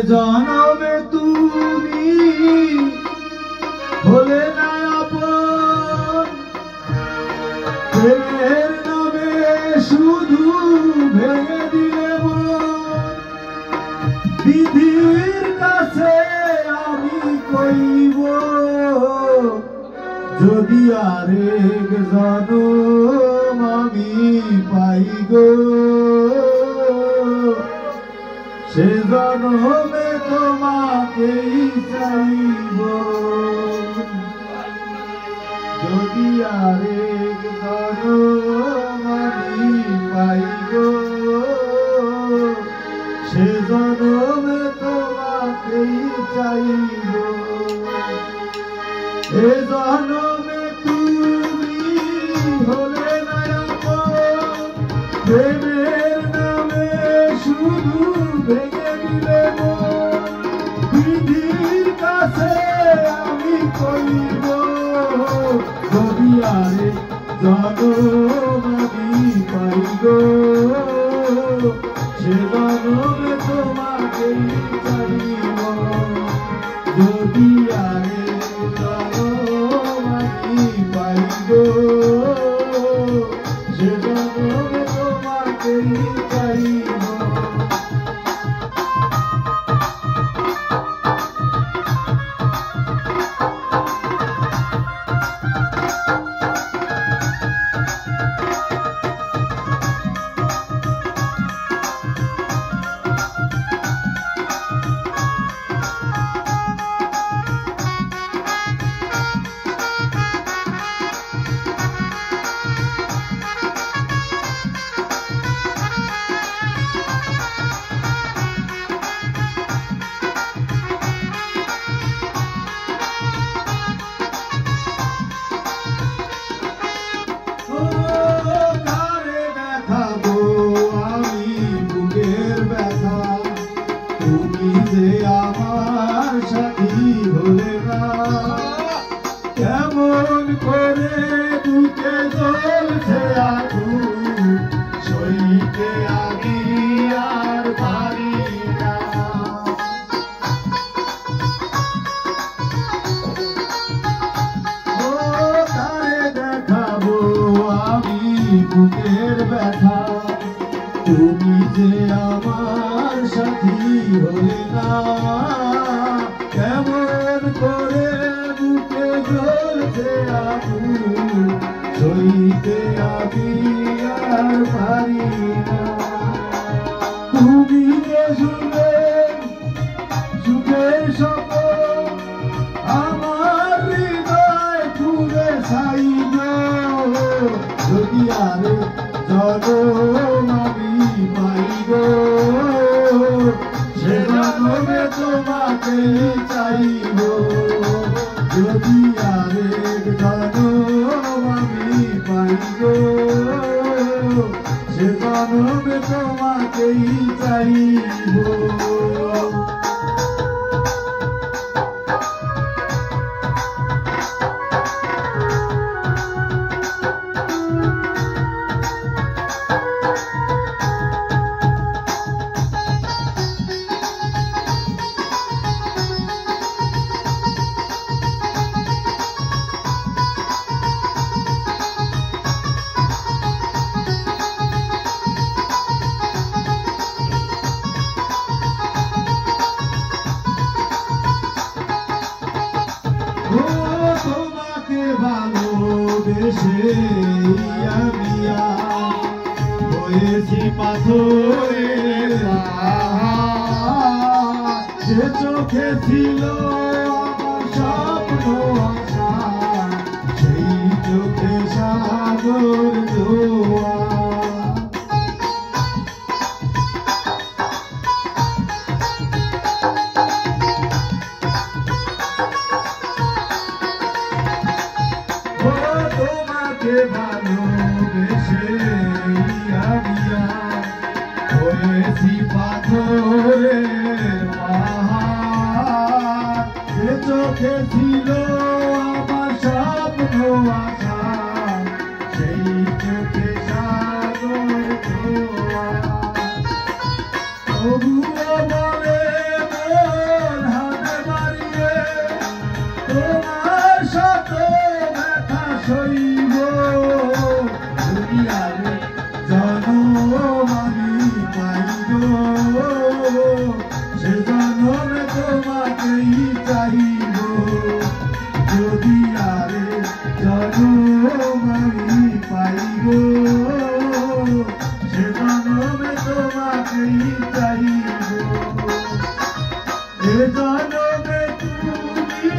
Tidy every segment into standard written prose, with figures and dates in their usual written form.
জনমে তুমি হলে না আপন, প্রেমের নামে শুধু ভেঙে দিলে মন। বিধির কাছে আমি কইব যদি আরেক জনম আমি পাই গো, সে জনমে তোমাকেই চাইব। যদি আরেক জনম আমি পাই গো, সে জনমে তোমাকেই চাইব। এ জনমে তুমি হলে না আপন, প্রেমের নামে শুধু ভেঙে দিলে মন। বিধির কাছে আমি কইব যদি আরেক জনম আমি পাই গো, সে জনমে তোমাকেই চাইব। যদি আরেক জনম আমি পাই গো, সে জনমে তোমাকেই চাইব। তুমি যে আমার সাথী হলে না, কেমন করে বুকে জ্বলছে আগুন, সইতে আমি আর পারি না। ও কারে দেখাবো আমি বুকের ব্যথা, তুমি যে আমার সাথী হলে না, কেমন করে বুকে জ্বলছে আগুন, সইতে আমি আর পারি না। তুমি যে সুখের সপন আমার হৃদয় পুরে ছাই গো, যদি আরেক জনম আমি পাই গো, সে জনমে তোমাকেই চাইব। যদি আরেক জনম আমি পাই গো, সে জনমে তোমাকেই চাইব। তোমাকে ভালোবেসে আমি হয়েছি পাথরের পাহাড়, যে চোখে ছিল আমার স্বপ্ন আশা, সেই চোখে সাগর জোয়ার। তোমাকে ভালোবেসে আমি হয়েছি পাথরের পাহাড়, যে চোখে ছিল আমার স্বপ্ন আশা, সেই চোখে সাগর জোয়ার। তবুও বলে যদি আরে জনম আমি পাই গো সে জনমে তোমাকেই চাইব এ জনমে তুমি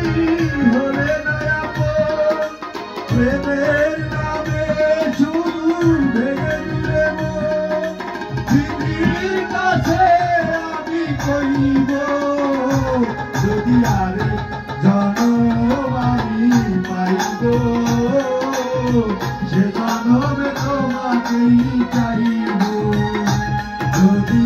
হলে না আপন প্রেমের নামে শুধু ভেঙে দিলে মন পৃথিবীর কাছে আমি কইব যদি আরে জনম আমি পাইব সে জনমে তোমাকেই চাইব যদি